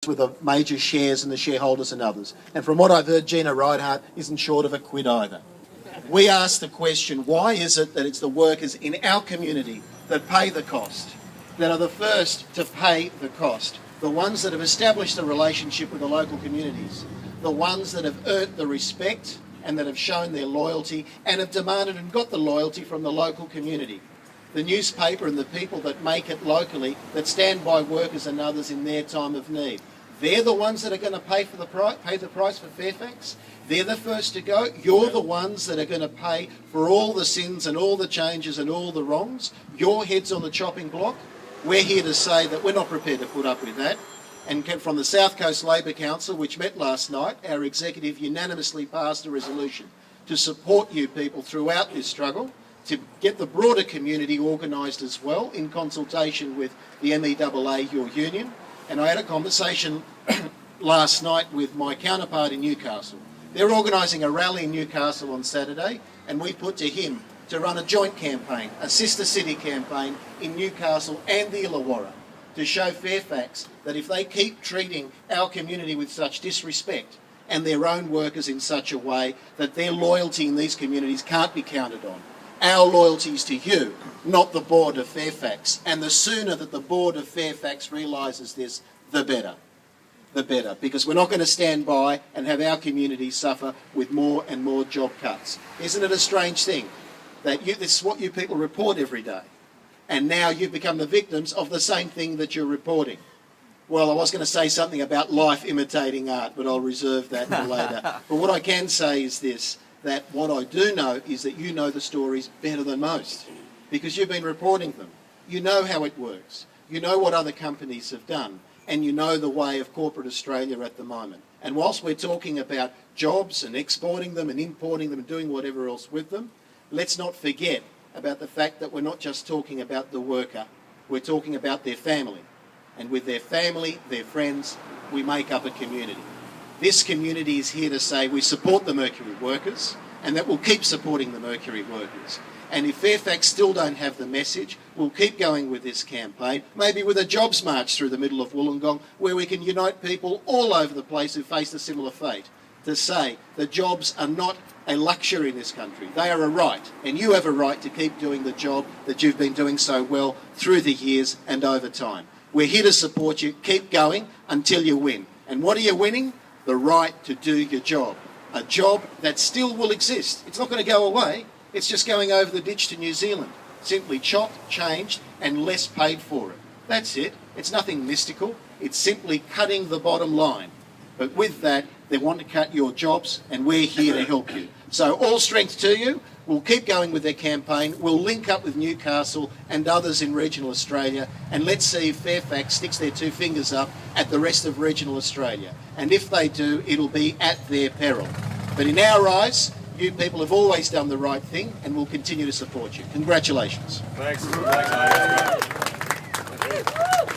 with the major shares and the shareholders and others. And from what I've heard, Gina Ridehart isn't short of a quid either. We ask the question, why is it that it's the workers in our community that pay the cost, that are the first to pay the cost, the ones that have established a relationship with the local communities, the ones that have earned the respect and that have shown their loyalty and have demanded and got the loyalty from the local community? The newspaper and the people that make it locally, that stand by workers and others in their time of need. They're the ones that are going to pay the price for Fairfax. They're the first to go. You're the ones that are going to pay for all the sins and all the changes and all the wrongs. Your head's on the chopping block. We're here to say that we're not prepared to put up with that. And from the South Coast Labor Council, which met last night, our executive unanimously passed a resolution to support you people throughout this struggle, to get the broader community organised as well in consultation with the MEAA, your union. And I had a conversation last night with my counterpart in Newcastle. They're organising a rally in Newcastle on Saturday, and we put to him to run a joint campaign, a sister city campaign in Newcastle and the Illawarra, to show Fairfax that if they keep treating our community with such disrespect and their own workers in such a way, that their loyalty in these communities can't be counted on. Our loyalty is to you, not the board of Fairfax. And the sooner that the board of Fairfax realises this, the better. The better. Because we're not going to stand by and have our community suffer with more and more job cuts. Isn't it a strange thing that this is what you people report every day? And now you've become the victims of the same thing that you're reporting. Well, I was going to say something about life imitating art, but I'll reserve that for later. But what I can say is this, that what I do know is that you know the stories better than most, because you've been reporting them. You know how it works. You know what other companies have done, and you know the way of corporate Australia at the moment. And whilst we're talking about jobs and exporting them and importing them and doing whatever else with them, let's not forget about the fact that we're not just talking about the worker, we're talking about their family. And with their family, their friends, we make up a community. This community is here to say we support the Mercury workers, and that we'll keep supporting the Mercury workers. And if Fairfax still don't have the message, we'll keep going with this campaign, maybe with a jobs march through the middle of Wollongong, where we can unite people all over the place who face a similar fate, to say that jobs are not a luxury in this country. They are a right, and you have a right to keep doing the job that you've been doing so well through the years and over time. We're here to support you. Keep going until you win. And what are you winning? The right to do your job. A job that still will exist. It's not going to go away. It's just going over the ditch to New Zealand. Simply chopped, changed, and less paid for it. That's it. It's nothing mystical. It's simply cutting the bottom line. But with that, they want to cut your jobs, and we're here to help you. So all strength to you. We'll keep going with their campaign. We'll link up with Newcastle and others in regional Australia, and let's see if Fairfax sticks their two fingers up at the rest of regional Australia. And if they do, it'll be at their peril. But in our eyes, you people have always done the right thing, and we'll continue to support you. Congratulations. Thanks. Thanks.